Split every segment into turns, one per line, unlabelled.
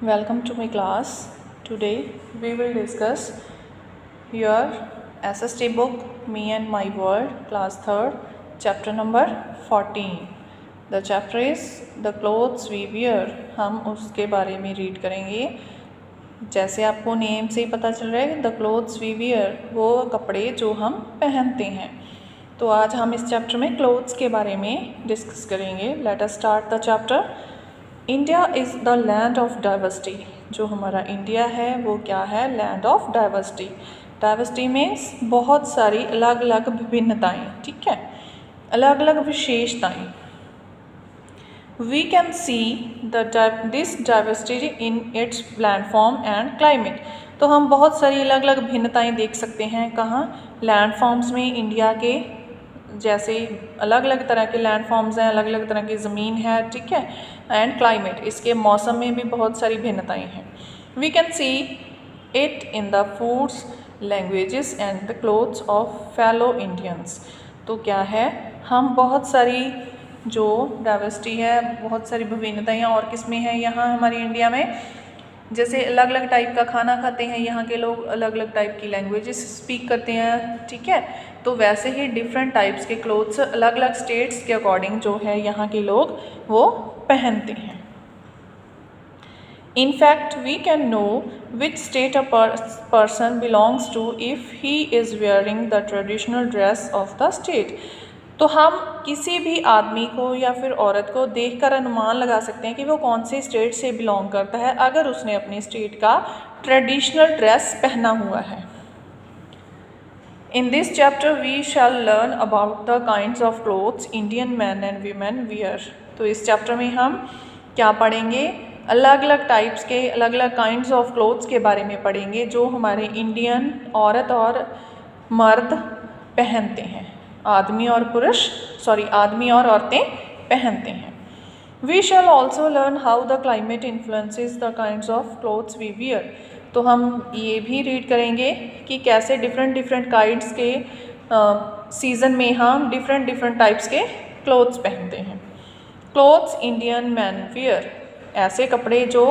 Welcome to my class. Today we will discuss your SST book Me and My World, class 3rd, chapter number 14. The chapter is The Clothes We Wear. हम उसके बारे में read करेंगे. जैसे आपको name से ही पता चल रहा है, द क्लोथ्स वी वियर, वो कपड़े जो हम पहनते हैं. तो आज हम इस चैप्टर में क्लोथ्स के बारे में डिस्कस करेंगे. Let us start the chapter. India is the land of diversity. जो हमारा इंडिया है वो क्या है? Land of diversity. Diversity means बहुत सारी अलग अलग विभिन्नताएँ, ठीक है, अलग अलग विशेषताएँ. We can see this diversity in its land form and climate. तो हम बहुत सारी अलग अलग भिन्नताएँ देख सकते हैं. कहाँ? लैंड फॉर्म्स में. इंडिया के जैसे अलग अलग तरह के लैंड फॉर्म्स हैं, अलग अलग तरह की ज़मीन है, ठीक है. एंड क्लाइमेट, इसके मौसम में भी बहुत सारी भिन्नताएँ हैं. We can see it in the foods, languages and the clothes of fellow Indians. तो क्या है, हम बहुत सारी जो डाइवर्सिटी है, बहुत सारी विभिन्नताएँ और किस्में हैं यहाँ हमारे इंडिया में. जैसे अलग अलग टाइप का खाना खाते हैं यहाँ के लोग, अलग अलग टाइप की लैंग्वेजेस स्पीक करते हैं, ठीक है. तो वैसे ही डिफरेंट टाइप्स के क्लोथ्स अलग अलग स्टेट्स के अकॉर्डिंग जो है यहाँ के लोग वो पहनते हैं. In fact, we can know which state a person belongs to if he is wearing the traditional dress of the state. तो हम किसी भी आदमी को या फिर औरत को देखकर अनुमान लगा सकते हैं कि वो कौन से स्टेट से बिलोंग करता है अगर उसने अपनी स्टेट का ट्रेडिशनल ड्रेस पहना हुआ है. In this chapter we shall learn about the kinds of clothes Indian men and women wear. तो इस चैप्टर में हम क्या पढ़ेंगे? अलग अलग टाइप्स के, अलग अलग काइंड्स ऑफ क्लोथ्स के बारे में पढ़ेंगे जो हमारे इंडियन औरत और मर्द पहनते हैं. आदमी और औरतें पहनते हैं. We shall also learn how the climate influences the kinds of clothes we wear. तो हम ये भी रीड करेंगे कि कैसे डिफरेंट काइंड्स के सीज़न में हम डिफरेंट टाइप्स के क्लोथ्स पहनते हैं. क्लोथ्स इंडियन मैन वियर, ऐसे कपड़े जो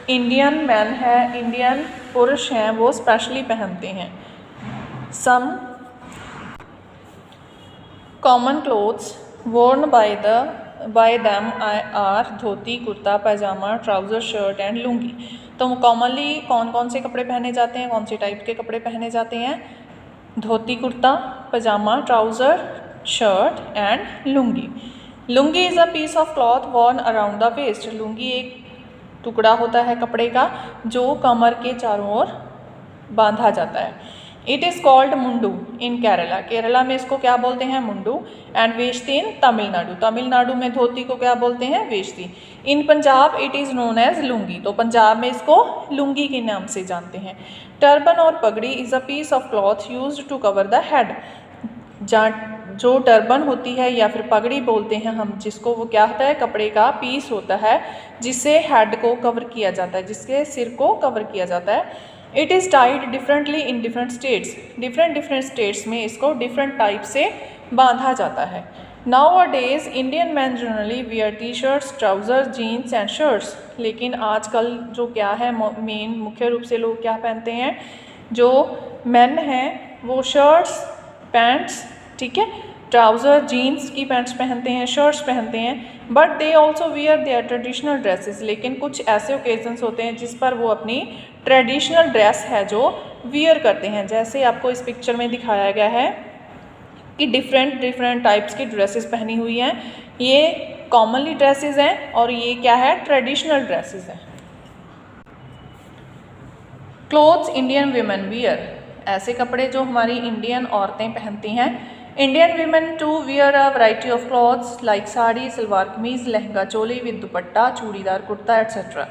इंडियन मैन है, इंडियन पुरुष हैं, वो स्पेशली पहनते हैं. Some common clothes worn by them are dhoti, kurta, pyjama, trouser, shirt and lungi. तो कॉमनली कौन कौन से कपड़े पहने जाते हैं, कौन से टाइप के कपड़े पहने जाते हैं? धोती, कुर्ता, पैजामा, trouser, shirt and lungi. Lungi is a piece of cloth worn around the waist. Lungi एक टुकड़ा होता है कपड़े का जो कमर के चारों ओर बांधा जाता है. It is called mundu in Kerala. Kerala में इसको क्या बोलते हैं? मुंडू. And veshti in Tamil Nadu. तमिलनाडु में धोती को क्या बोलते हैं? Veshti. In Punjab it is known as lungi. तो पंजाब में इसको लुंगी के नाम से जानते हैं. टर्बन और pagdi is a piece of cloth used to cover the head. जो टर्बन होती है या फिर पगड़ी बोलते हैं हम जिसको, वो क्या होता है? कपड़े का पीस होता है जिससे हेड को कवर किया जाता है, जिसके सिर को कवर किया जाता है. It is tied differently in different states. Different states में इसको डिफरेंट टाइप से बांधा जाता है. Nowadays Indian man generally wear T shirts, trouser, jeans and shirts. लेकिन आजकल जो क्या है, मेन मुख्य रूप से लोग क्या पहनते हैं? जो मैन हैं वो शर्ट्स, पैंट्स, ठीक है, ट्राउज़र, जीन्स की पैंट्स पहनते हैं, शर्ट्स पहनते हैं. But they also wear there traditional dresses. लेकिन कुछ ऐसे ओकेजन्स होते हैं जिस पर वो अपनी ट्रेडिशनल ड्रेस है जो वियर करते हैं. जैसे आपको इस पिक्चर में दिखाया गया है कि डिफरेंट टाइप्स की ड्रेसेस पहनी हुई हैं. ये कॉमनली ड्रेसेस हैं और ये क्या है? ट्रेडिशनल ड्रेसेस हैं. क्लोथ्स इंडियन वीमेन वियर, ऐसे कपड़े जो हमारी इंडियन औरतें पहनती हैं. Indian women to wear a variety of clothes like sari, salwar kameez, lehenga choli with dupatta, churidar kurta etcetera.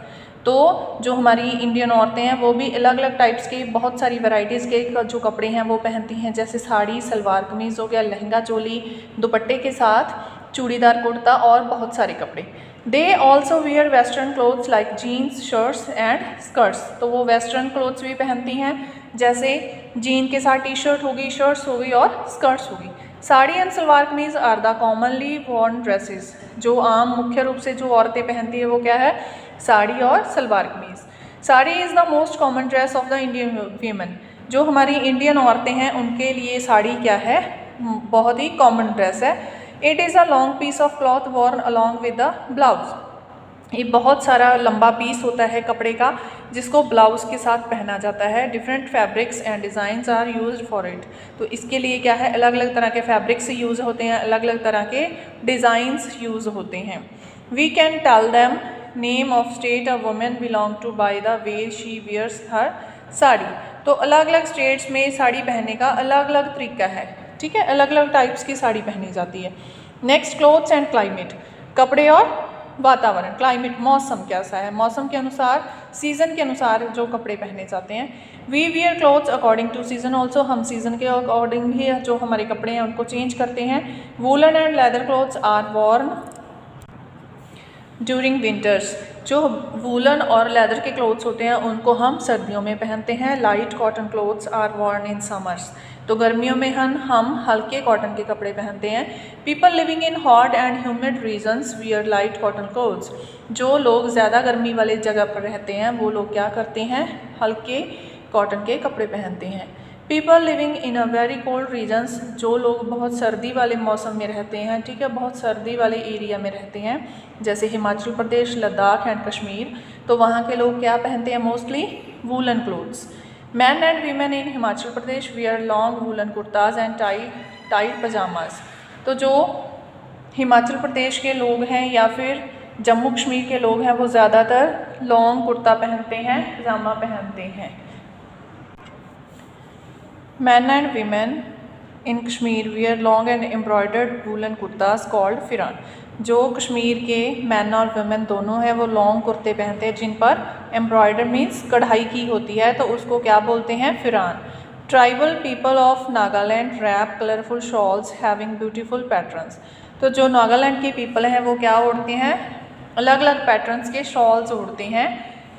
तो जो हमारी इंडियन औरतें हैं वो भी अलग अलग टाइप्स के, बहुत सारी वैराइटीज़ के जो कपड़े हैं वो पहनती हैं. जैसे साड़ी, सलवार कमीज़ हो गया, लहंगा चोली, दुपट्टे के साथ चूड़ीदार कुर्ता और बहुत सारे कपड़े. They also wear western clothes like jeans, shirts and skirts. तो वो वेस्टर्न क्लोथ्स भी पहनती हैं, जैसे जीन के साथ टी शर्ट होगी, शर्ट्स होगी और स्कर्ट्स होगी. Sari and salwar kameez are the commonly worn dresses. जो आम मुख्य रूप से जो औरतें पहनती है वो क्या है? साड़ी और salwar kameez. Sari is the most common dress of the Indian women. जो हमारी इंडियन औरतें हैं उनके लिए साड़ी क्या है, बहुत ही कॉमन ड्रेस है। It is a long piece of cloth worn along with the blouse. ये बहुत सारा लंबा पीस होता है कपड़े का जिसको ब्लाउज के साथ पहना जाता है। Different fabrics and designs are used for it. तो इसके लिए क्या है, अलग अलग तरह के फैब्रिक्स यूज़ होते हैं, अलग अलग तरह के डिज़ाइंस यूज़ होते हैं। We can tell them name of state a women belong to by the way she wears her sari. तो अलग अलग स्टेट्स में साड़ी पहनने का अलग अलग तरीका है, ठीक है, अलग अलग टाइप्स की साड़ी पहनी जाती है। नेक्स्ट, क्लोथ्स एंड क्लाइमेट, कपड़े और वातावरण। क्लाइमेट, मौसम कैसा है, मौसम के अनुसार, सीज़न के अनुसार जो कपड़े पहने जाते हैं। We wear clothes according to season also, हम सीज़न के अकॉर्डिंग भी जो हमारे कपड़े हैं उनको चेंज करते हैं। Woollen and leather clothes are worn during winters. जो वूलन और लेदर के क्लोथ्स होते हैं उनको हम सर्दियों में पहनते हैं। Light cotton clothes are worn in summers. तो गर्मियों में हम हल्के कॉटन के कपड़े पहनते हैं। People living in hot and humid regions wear light cotton clothes. जो लोग ज़्यादा गर्मी वाले जगह पर रहते हैं वो लोग क्या करते हैं, हल्के कॉटन के कपड़े पहनते हैं। People living in a very cold regions, जो लोग बहुत सर्दी वाले मौसम में रहते हैं, ठीक है, बहुत सर्दी वाले एरिया में रहते हैं, जैसे हिमाचल प्रदेश, लद्दाख एंड कश्मीर, तो वहाँ के लोग क्या पहनते हैं, mostly woollen clothes. Man and women in Himachal Pradesh wear long woollen kurtas and tight pyjamas. तो जो हिमाचल प्रदेश के लोग हैं या फिर जम्मू कश्मीर के लोग हैं वो ज़्यादातर लॉन्ग कुर्ता पहनते हैं, पजामा पहनते हैं। Man and women in Kashmir wear long and embroidered woollen kurtas called pheran. जो कश्मीर के मैन और वुमेन दोनों हैं वो लॉन्ग कुर्ते पहनते हैं जिन पर एम्ब्रॉयडर मीन्स कढ़ाई की होती है, तो उसको क्या बोलते हैं, फिरान। Tribal people of Nagaland wrap colourful shawls having beautiful patterns. तो जो नागालैंड के पीपल हैं वो क्या ओढ़ते हैं, अलग अलग पैटर्न्स के शॉल्स ओढ़ते हैं।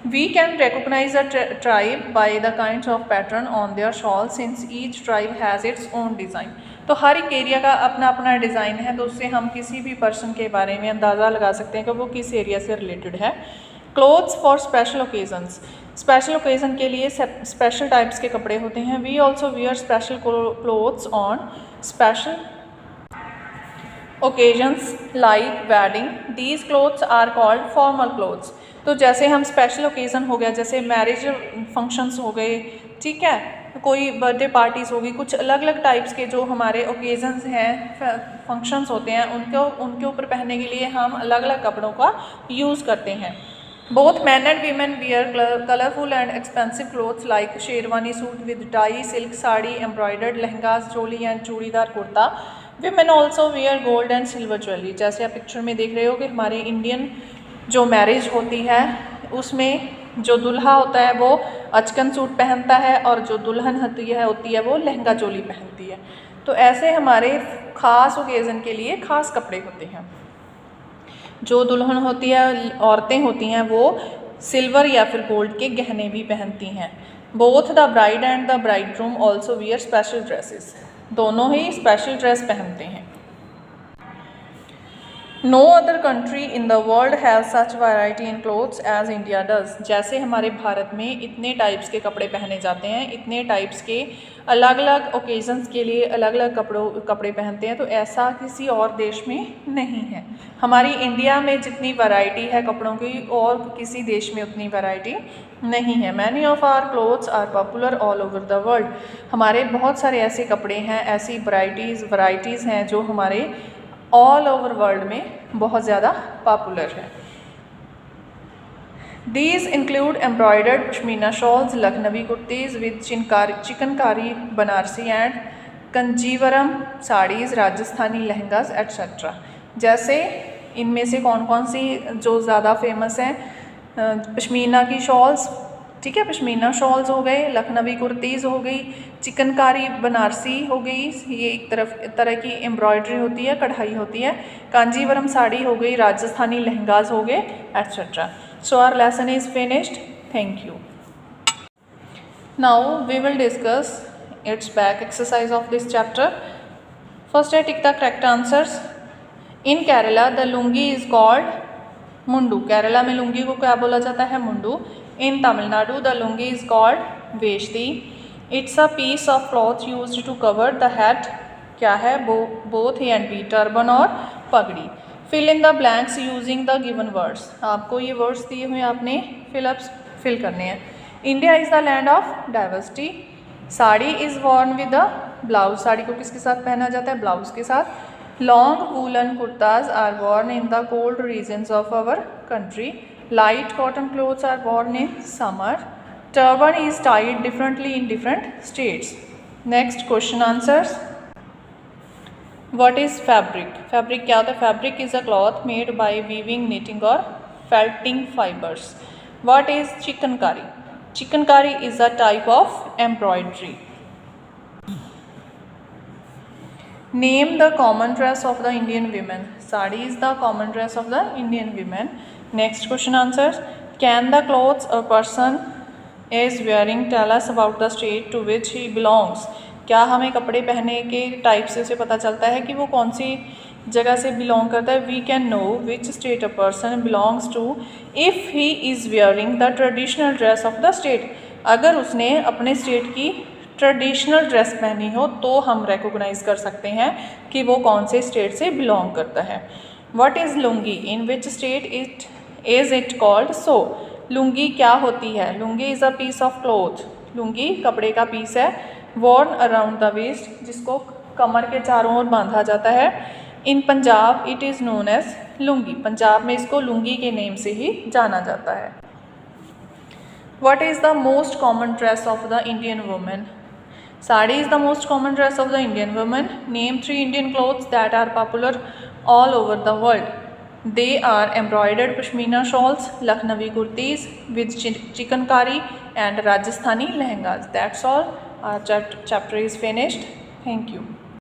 We can recognize a tribe by the kinds of pattern on their shawl since each tribe has its own design। तो हर एक एरिया का अपना अपना डिज़ाइन है, तो उससे हम किसी भी पर्सन के बारे में अंदाज़ा लगा सकते हैं कि वो किस एरिया से रिलेटेड है। Clothes for special occasions, special occasion के लिए स्पेशल टाइप्स के कपड़े होते हैं। We also wear special clothes on special occasions like wedding. These clothes are called formal clothes. तो जैसे हम स्पेशल ओकेज़न हो गया, जैसे मैरिज फंक्शंस हो गए, ठीक है, कोई बर्थडे पार्टीज़ हो गई, कुछ अलग अलग टाइप्स के जो हमारे ओकेज़न्स हैं, फंक्शंस होते हैं, उनके ऊपर पहनने के लिए हम अलग अलग कपड़ों का यूज़ करते हैं। Both man and women wear colourful and expensive clothes like sherwani suit with tie, silk sari, embroidered lehengas, choli and churidar kurta. Women also wear gold and silver jewellery. जैसे आप पिक्चर में देख रहे हो कि हमारे इंडियन जो मैरिज होती है उसमें जो दुल्हा होता है वो अचकन सूट पहनता है और जो दुल्हन होती है वो लहंगा चोली पहनती है। तो ऐसे हमारे ख़ास ओकेज़न के लिए ख़ास कपड़े होते हैं। जो दुल्हन होती है, औरतें होती हैं, वो सिल्वर या फिर गोल्ड के गहने भी पहनती हैं। Both the bride and the bridegroom also wear special dresses. दोनों ही स्पेशल ड्रेस पहनते हैं। No other country in the world have such variety in clothes as India does. जैसे हमारे भारत में इतने टाइप्स के कपड़े पहने जाते हैं, इतने टाइप्स के अलग अलग ओकेजन्स के लिए अलग अलग कपड़े पहनते हैं, तो ऐसा किसी और देश में नहीं है। हमारी इंडिया में जितनी वैरायटी है कपड़ों की और किसी देश में उतनी वैरायटी नहीं है। Many of our clothes are popular all over the world. हमारे बहुत सारे ऐसे कपड़े हैं, ऐसी वैराइटीज़ हैं जो हमारे ऑल ओवर वर्ल्ड में बहुत ज़्यादा पॉपुलर है। These include embroidered pashmina shawls, Lucknowi kurtis with chikankari Banarasi and Kanjeevaram saris, Rajasthani lehengas etcetera. जैसे इनमें से कौन कौन सी जो ज़्यादा फेमस हैं, पश्मीना की शॉल्स, ठीक है, पश्मीना शॉल्स हो गए, लखनवी कुर्तीज़ हो गई, चिकनकारी बनारसी हो गई, ये एक तरह की एम्ब्रॉयडरी होती है, कढ़ाई होती है, कांजीवरम साड़ी हो गई, राजस्थानी लहंगाज हो गए etcetera. So our lesson is finished. Thank you. Now we will discuss its back exercise of this chapter. First है tick the correct answers. In Kerala the lungi is called mundu. Kerala में लुंगी को क्या बोला जाता है, मुंडू। In Tamil Nadu, the lungi is called veshti. It's a piece of cloth used to cover the head. क्या है? both A and B, turban और पगड़ी. Fill in the blanks using the given words. आपको ये words दिए हुए आपने fill करने हैं. India is the land of diversity. Sari is worn with the blouse. Sari को किसके साथ पहना जाता है? ब्लाउज के साथ. Long woolen kurtas are worn in the cold regions of our country. Light cotton clothes are worn in summer. Turban is tied differently in different states. Next question answers. What is fabric? Fabric क्या होता है? Fabric is a cloth made by weaving, knitting or felting fibers. What is chicankari? Chicankari is a type of embroidery. Name the common dress of the Indian women. Sari is the common dress of the Indian women. Next question answers. Can the clothes a person is wearing tell us about the state to which he belongs? क्या हमें कपड़े पहनने के type से उसे पता चलता है कि वो कौन सी जगह से बिलोंग करता है? We can know which state a person belongs to if he is wearing the traditional dress of the state. अगर उसने अपने स्टेट की ट्रेडिशनल ड्रेस पहनी हो तो हम रिकॉग्नाइज कर सकते हैं कि वो कौन से स्टेट से बिलोंग करता है. What is lungi? In which state it called so? Lungi क्या होती है? Lungi is a piece of cloth. Lungi कपड़े का पीस है. वॉर्न अराउंड द वेस्ट, जिसको कमर के चारों ओर बांधा जाता है. In Punjab it is known as lungi. Punjab में इसको लुंगी के नेम से ही जाना जाता है. What is the most common dress of the Indian women? Sari is the most common dress of the Indian women. Name 3 Indian clothes that are popular all over the world. They are embroidered pashmina shawls, Lucknowi kurtis with chikankari and Rajasthani lehengas. That's all. Our chapter is finished. Thank you.